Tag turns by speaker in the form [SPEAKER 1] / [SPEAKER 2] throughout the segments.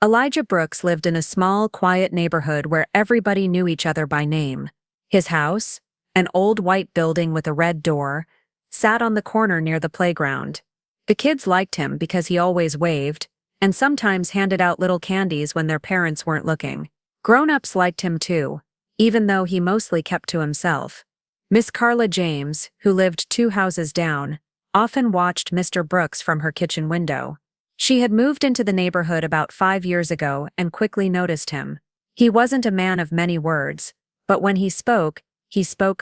[SPEAKER 1] Elijah Brooks lived in a small, quiet neighborhood where everybody knew each other by name. His house, an old white building with a red door, sat on the corner near the playground. The kids liked him because he always waved, and sometimes handed out little candies when their parents weren't looking. Grown-ups liked him too, even though he mostly kept to himself. Miss Carla James, who lived 2 houses down, often watched Mr. Brooks from her kitchen window. She had moved into the neighborhood about 5 years ago and quickly noticed him. He wasn't a man of many words, but when he spoke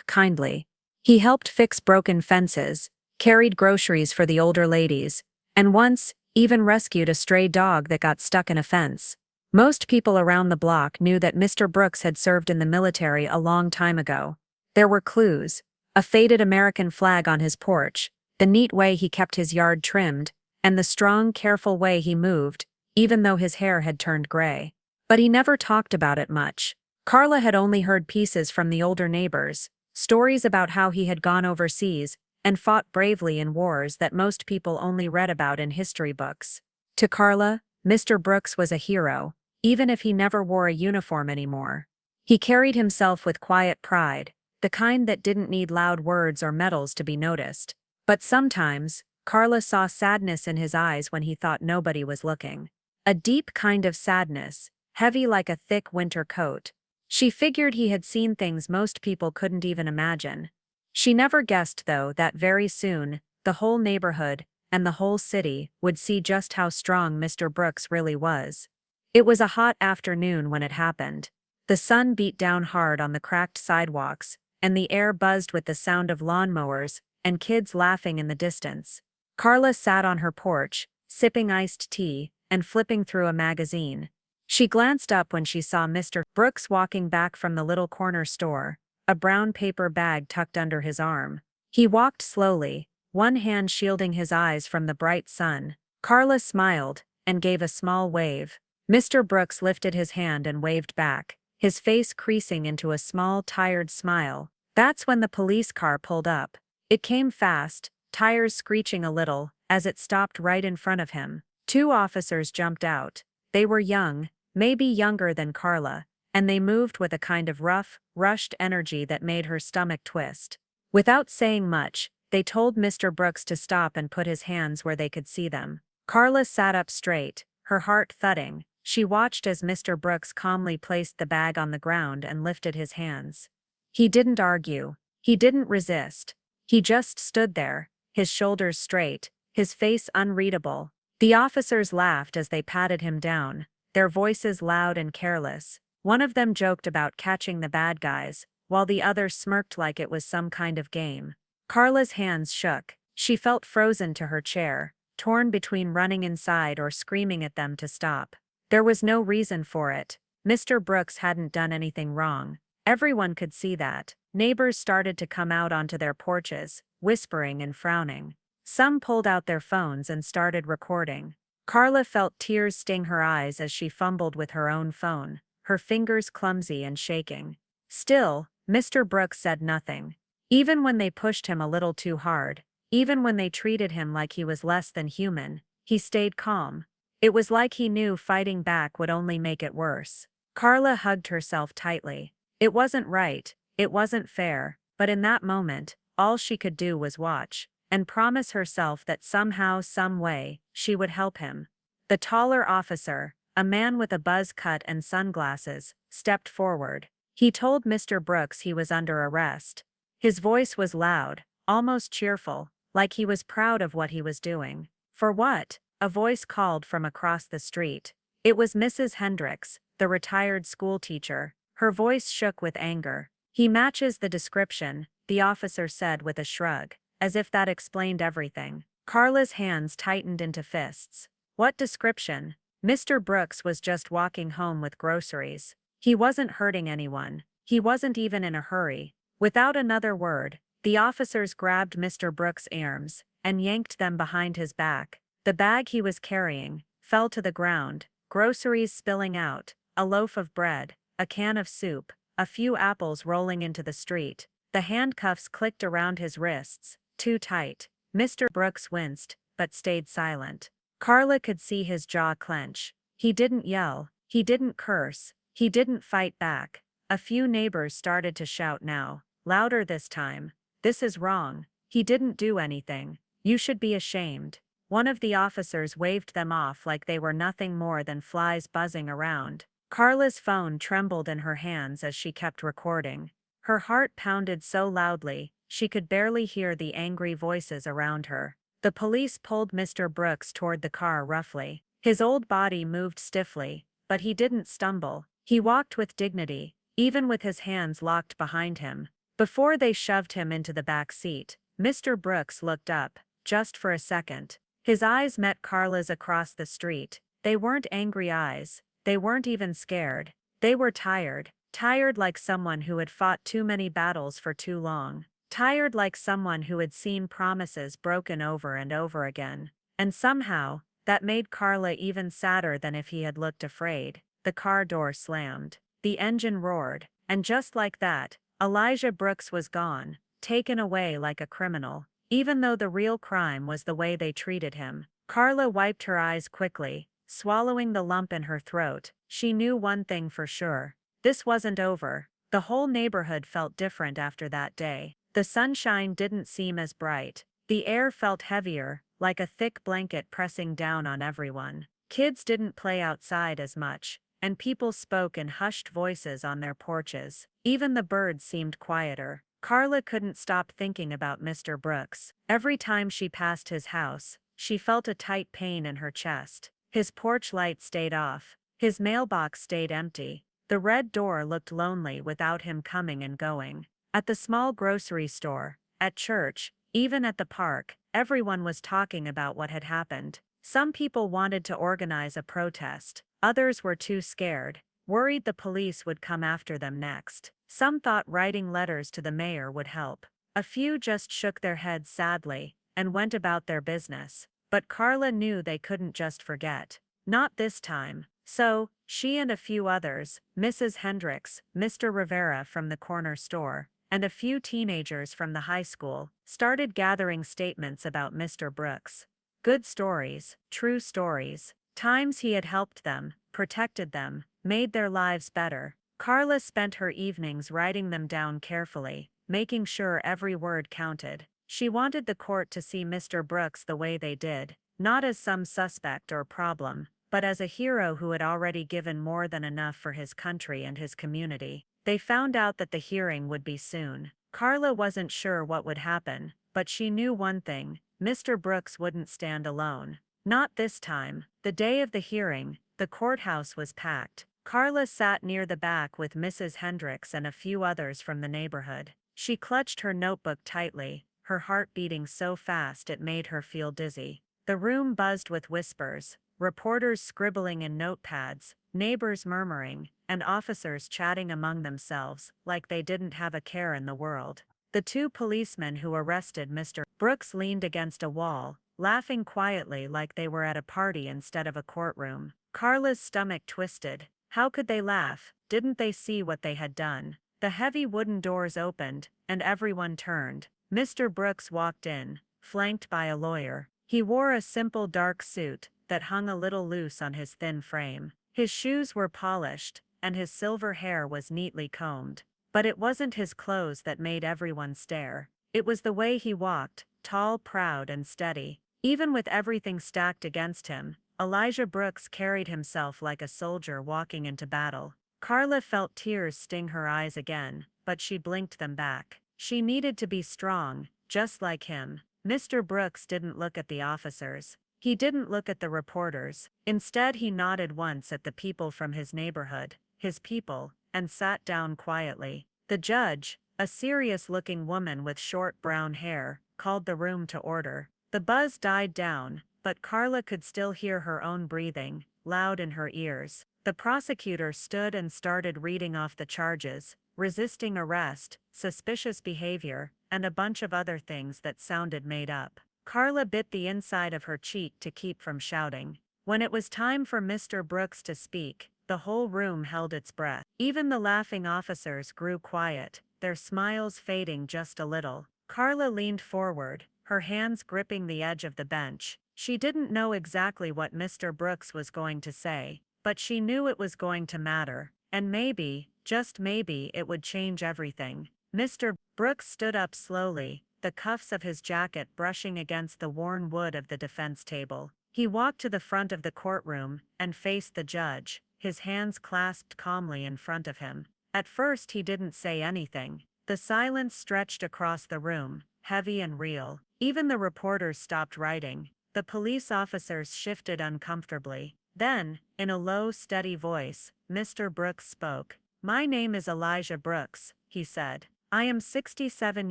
[SPEAKER 1] kindly. He helped fix broken fences, carried groceries for the older ladies, and once even rescued a stray dog that got stuck in a fence. Most people around the block knew that Mr. Brooks had served in the military a long time ago. There were clues: a faded American flag on his porch, the neat way he kept his yard trimmed, and the strong, careful way he moved, even though his hair had turned gray. But he never talked about it much. Carla had only heard pieces from the older neighbors, stories about how he had gone overseas and fought bravely in wars that most people only read about in history books. To Carla, Mr. Brooks was a hero, even if he never wore a uniform anymore. He carried himself with quiet pride, the kind that didn't need loud words or medals to be noticed. But sometimes, Carla saw sadness in his eyes when he thought nobody was looking. A deep kind of sadness, heavy like a thick winter coat. She figured he had seen things most people couldn't even imagine. She never guessed, though, that very soon, the whole neighborhood, and the whole city, would see just how strong Mr. Brooks really was. It was a hot afternoon when it happened. The sun beat down hard on the cracked sidewalks, and the air buzzed with the sound of lawnmowers and kids laughing in the distance. Carla sat on her porch, sipping iced tea and flipping through a magazine. She glanced up when she saw Mr. Brooks walking back from the little corner store, a brown paper bag tucked under his arm. He walked slowly, one hand shielding his eyes from the bright sun. Carla smiled and gave a small wave. Mr. Brooks lifted his hand and waved back, his face creasing into a small, tired smile. That's when the police car pulled up. It came fast, tires screeching a little, as it stopped right in front of him. 2 officers jumped out. They were young, maybe younger than Carla, and they moved with a kind of rough, rushed energy that made her stomach twist. Without saying much, they told Mr. Brooks to stop and put his hands where they could see them. Carla sat up straight, her heart thudding. She watched as Mr. Brooks calmly placed the bag on the ground and lifted his hands. He didn't argue. He didn't resist. He just stood there, his shoulders straight, his face unreadable. The officers laughed as they patted him down, their voices loud and careless. One of them joked about catching the bad guys, while the other smirked like it was some kind of game. Carla's hands shook. She felt frozen to her chair, torn between running inside or screaming at them to stop. There was no reason for it. Mr. Brooks hadn't done anything wrong. Everyone could see that. Neighbors started to come out onto their porches, whispering and frowning. Some pulled out their phones and started recording. Carla felt tears sting her eyes as she fumbled with her own phone, her fingers clumsy and shaking. Still, Mr. Brooks said nothing. Even when they pushed him a little too hard, even when they treated him like he was less than human, he stayed calm. It was like he knew fighting back would only make it worse. Carla hugged herself tightly. It wasn't right, it wasn't fair, but in that moment, all she could do was watch, and promise herself that somehow, some way, she would help him. The taller officer, a man with a buzz cut and sunglasses, stepped forward. He told Mr. Brooks he was under arrest. His voice was loud, almost cheerful, like he was proud of what he was doing. For what? A voice called from across the street. It was Mrs. Hendricks, the retired schoolteacher. Her voice shook with anger. "He matches the description," the officer said with a shrug, as if that explained everything. Carla's hands tightened into fists. What description? Mr. Brooks was just walking home with groceries. He wasn't hurting anyone. He wasn't even in a hurry. Without another word, the officers grabbed Mr. Brooks' arms and yanked them behind his back. The bag he was carrying fell to the ground, groceries spilling out, a loaf of bread, a can of soup, a few apples rolling into the street. The handcuffs clicked around his wrists, too tight. Mr. Brooks winced, but stayed silent. Carla could see his jaw clench. He didn't yell, he didn't curse, he didn't fight back. A few neighbors started to shout now, louder this time. "This is wrong. He didn't do anything. You should be ashamed." One of the officers waved them off like they were nothing more than flies buzzing around. Carla's phone trembled in her hands as she kept recording. Her heart pounded so loudly, she could barely hear the angry voices around her. The police pulled Mr. Brooks toward the car roughly. His old body moved stiffly, but he didn't stumble. He walked with dignity, even with his hands locked behind him. Before they shoved him into the back seat, Mr. Brooks looked up, just for a second. His eyes met Carla's across the street. They weren't angry eyes. They weren't even scared. They were tired. Tired like someone who had fought too many battles for too long. Tired like someone who had seen promises broken over and over again. And somehow, that made Carla even sadder than if he had looked afraid. The car door slammed. The engine roared. And just like that, Elijah Brooks was gone, taken away like a criminal. Even though the real crime was the way they treated him. Carla wiped her eyes quickly, swallowing the lump in her throat. She knew one thing for sure. This wasn't over. The whole neighborhood felt different after that day. The sunshine didn't seem as bright. The air felt heavier, like a thick blanket pressing down on everyone. Kids didn't play outside as much, and people spoke in hushed voices on their porches. Even the birds seemed quieter. Carla couldn't stop thinking about Mr. Brooks. Every time she passed his house, she felt a tight pain in her chest. His porch light stayed off. His mailbox stayed empty. The red door looked lonely without him coming and going. At the small grocery store, at church, even at the park, everyone was talking about what had happened. Some people wanted to organize a protest. Others were too scared, worried the police would come after them next. Some thought writing letters to the mayor would help. A few just shook their heads sadly and went about their business. But Carla knew they couldn't just forget. Not this time. So, she and a few others, Mrs. Hendricks, Mr. Rivera from the corner store, and a few teenagers from the high school, started gathering statements about Mr. Brooks. Good stories, true stories, times he had helped them, protected them, made their lives better. Carla spent her evenings writing them down carefully, making sure every word counted. She wanted the court to see Mr. Brooks the way they did, not as some suspect or problem, but as a hero who had already given more than enough for his country and his community. They found out that the hearing would be soon. Carla wasn't sure what would happen, but she knew one thing: Mr. Brooks wouldn't stand alone. Not this time. The day of the hearing, the courthouse was packed. Carla sat near the back with Mrs. Hendricks and a few others from the neighborhood. She clutched her notebook tightly, her heart beating so fast it made her feel dizzy. The room buzzed with whispers, reporters scribbling in notepads, neighbors murmuring, and officers chatting among themselves like they didn't have a care in the world. The two policemen who arrested Mr. Brooks leaned against a wall, laughing quietly like they were at a party instead of a courtroom. Carla's stomach twisted. How could they laugh? Didn't they see what they had done? The heavy wooden doors opened, and everyone turned. Mr. Brooks walked in, flanked by a lawyer. He wore a simple dark suit that hung a little loose on his thin frame. His shoes were polished, and his silver hair was neatly combed. But it wasn't his clothes that made everyone stare. It was the way he walked, tall, proud, and steady. Even with everything stacked against him, Elijah Brooks carried himself like a soldier walking into battle. Carla felt tears sting her eyes again, but she blinked them back. She needed to be strong, just like him. Mr. Brooks didn't look at the officers. He didn't look at the reporters. Instead, he nodded once at the people from his neighborhood, his people, and sat down quietly. The judge, a serious-looking woman with short brown hair, called the room to order. The buzz died down, but Carla could still hear her own breathing, loud in her ears. The prosecutor stood and started reading off the charges: resisting arrest, suspicious behavior, and a bunch of other things that sounded made up. Carla bit the inside of her cheek to keep from shouting. When it was time for Mr. Brooks to speak, the whole room held its breath. Even the laughing officers grew quiet, their smiles fading just a little. Carla leaned forward, her hands gripping the edge of the bench. She didn't know exactly what Mr. Brooks was going to say, but she knew it was going to matter, and maybe, just maybe, it would change everything. Mr. Brooks stood up slowly, the cuffs of his jacket brushing against the worn wood of the defense table. He walked to the front of the courtroom and faced the judge, his hands clasped calmly in front of him. At first he didn't say anything. The silence stretched across the room, heavy and real. Even the reporters stopped writing. The police officers shifted uncomfortably. Then, in a low, steady voice, Mr. Brooks spoke. "My name is Elijah Brooks," he said. "I am 67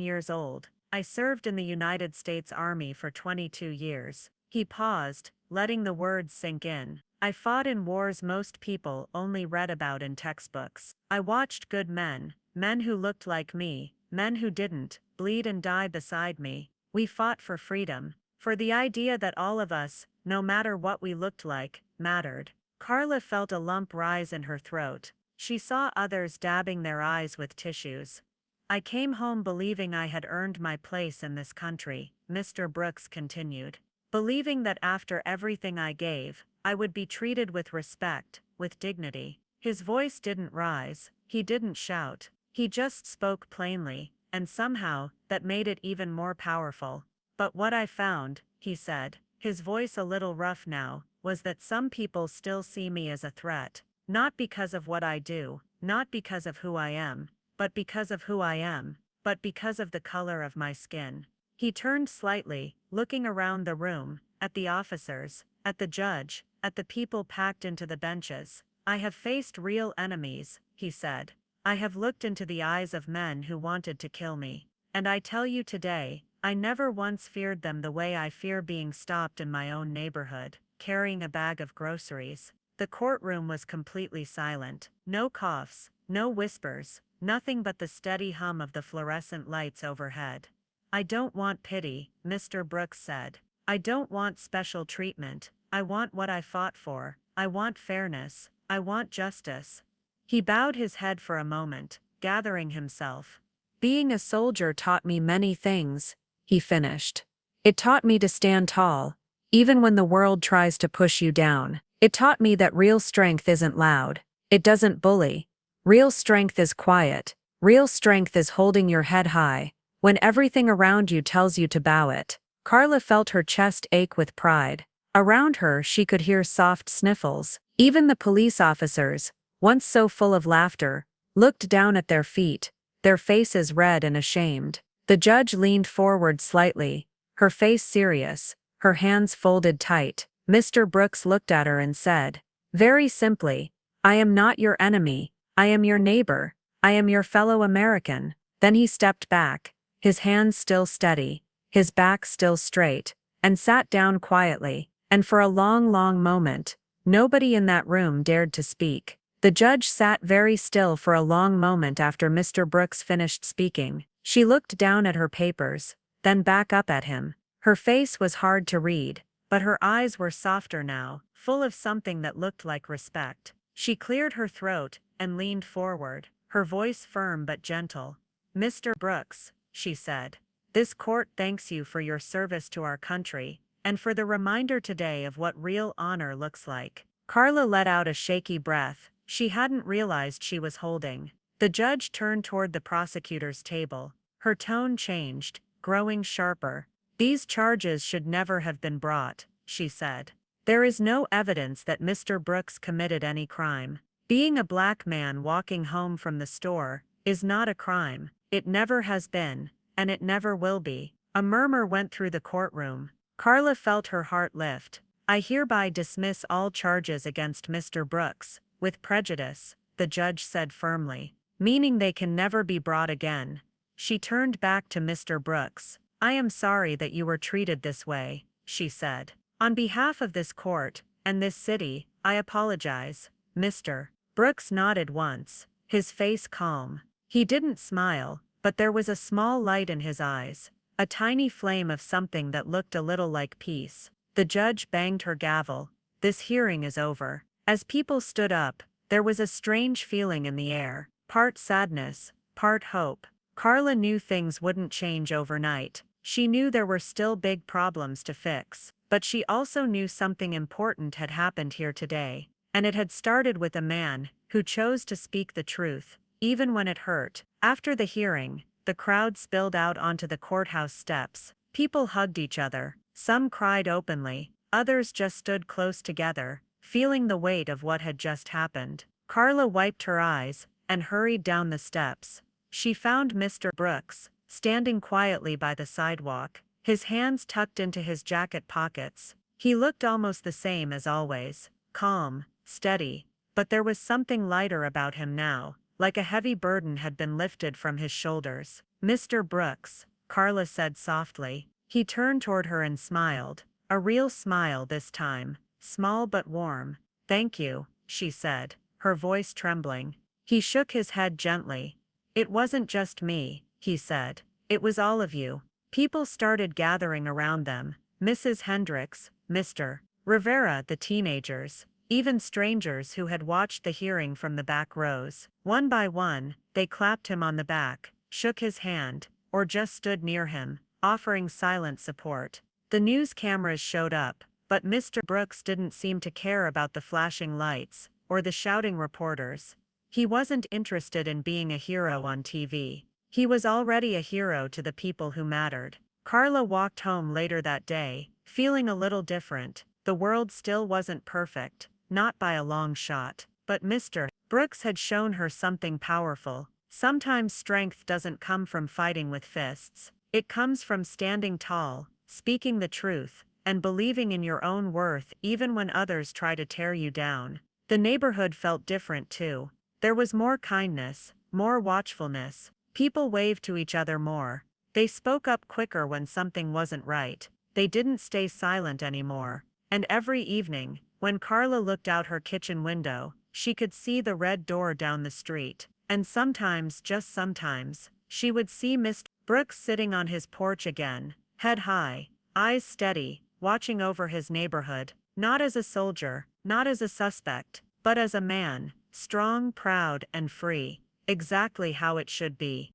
[SPEAKER 1] years old. I served in the United States Army for 22 years. He paused, letting the words sink in. "I fought in wars most people only read about in textbooks. I watched good men, men who looked like me, men who didn't, bleed and die beside me. We fought for freedom, for the idea that all of us, no matter what we looked like, mattered." Carla felt a lump rise in her throat. She saw others dabbing their eyes with tissues. "I came home believing I had earned my place in this country," Mr. Brooks continued. "Believing that after everything I gave, I would be treated with respect, with dignity." His voice didn't rise, he didn't shout. He just spoke plainly, and somehow, that made it even more powerful. "But what I found," he said, his voice a little rough now, "was that some people still see me as a threat. Not because of what I do, not because of who I am, but because of who I am, but because of the color of my skin." He turned slightly, looking around the room, at the officers, at the judge, at the people packed into the benches. "I have faced real enemies," he said. "I have looked into the eyes of men who wanted to kill me. And I tell you today, I never once feared them the way I fear being stopped in my own neighborhood, carrying a bag of groceries." The courtroom was completely silent. No coughs, no whispers, nothing but the steady hum of the fluorescent lights overhead. "I don't want pity," Mr. Brooks said. "I don't want special treatment. I want what I fought for. I want fairness. I want justice." He bowed his head for a moment, gathering himself. "Being a soldier taught me many things," he finished. "It taught me to stand tall, even when the world tries to push you down. It taught me that real strength isn't loud. It doesn't bully. Real strength is quiet. Real strength is holding your head high when everything around you tells you to bow it." Carla felt her chest ache with pride. Around her she could hear soft sniffles. Even the police officers, once so full of laughter, looked down at their feet, their faces red and ashamed. The judge leaned forward slightly, her face serious, her hands folded tight. Mr. Brooks looked at her and said, very simply, "I am not your enemy. I am your neighbor. I am your fellow American." Then he stepped back, his hands still steady, his back still straight, and sat down quietly. And for a long, long moment, nobody in that room dared to speak. The judge sat very still for a long moment after Mr. Brooks finished speaking. She looked down at her papers, then back up at him. Her face was hard to read, but her eyes were softer now, full of something that looked like respect. She cleared her throat and leaned forward, her voice firm but gentle. "Mr. Brooks," she said, "this court thanks you for your service to our country, and for the reminder today of what real honor looks like." Carla let out a shaky breath she hadn't realized she was holding. The judge turned toward the prosecutor's table. Her tone changed, growing sharper. "These charges should never have been brought," she said. "There is no evidence that Mr. Brooks committed any crime. Being a black man walking home from the store is not a crime. It never has been, and it never will be." A murmur went through the courtroom. Carla felt her heart lift. "I hereby dismiss all charges against Mr. Brooks, with prejudice," the judge said firmly, "meaning they can never be brought again." She turned back to Mr. Brooks. "I am sorry that you were treated this way," she said. "On behalf of this court, and this city, I apologize." Mr. Brooks nodded once, his face calm. He didn't smile, but there was a small light in his eyes, a tiny flame of something that looked a little like peace. The judge banged her gavel. "This hearing is over." As people stood up, there was a strange feeling in the air, part sadness, part hope. Carla knew things wouldn't change overnight. She knew there were still big problems to fix, but she also knew something important had happened here today. And it had started with a man who chose to speak the truth, even when it hurt. After the hearing, the crowd spilled out onto the courthouse steps. People hugged each other. Some cried openly. Others just stood close together, feeling the weight of what had just happened. Carla wiped her eyes and hurried down the steps. She found Mr. Brooks, standing quietly by the sidewalk, his hands tucked into his jacket pockets. He looked almost the same as always, calm, steady, but there was something lighter about him now, like a heavy burden had been lifted from his shoulders. "Mr. Brooks," Carla said softly. He turned toward her and smiled, a real smile this time, small but warm. "Thank you," she said, her voice trembling. He shook his head gently. "It wasn't just me," he said. "It was all of you." People started gathering around them. Mrs. Hendricks, Mr. Rivera, the teenagers, even strangers who had watched the hearing from the back rows. One by one, they clapped him on the back, shook his hand, or just stood near him, offering silent support. The news cameras showed up, but Mr. Brooks didn't seem to care about the flashing lights or the shouting reporters. He wasn't interested in being a hero on TV. He was already a hero to the people who mattered. Carla walked home later that day, feeling a little different. The world still wasn't perfect, not by a long shot. But Mr. Brooks had shown her something powerful. Sometimes strength doesn't come from fighting with fists. It comes from standing tall, speaking the truth, and believing in your own worth even when others try to tear you down. The neighborhood felt different too. There was more kindness, more watchfulness. People waved to each other more. They spoke up quicker when something wasn't right. They didn't stay silent anymore. And every evening, when Carla looked out her kitchen window, she could see the red door down the street. And sometimes, just sometimes, she would see Mr. Brooks sitting on his porch again, head high, eyes steady, watching over his neighborhood, not as a soldier, not as a suspect, but as a man, strong, proud, and free, exactly how it should be.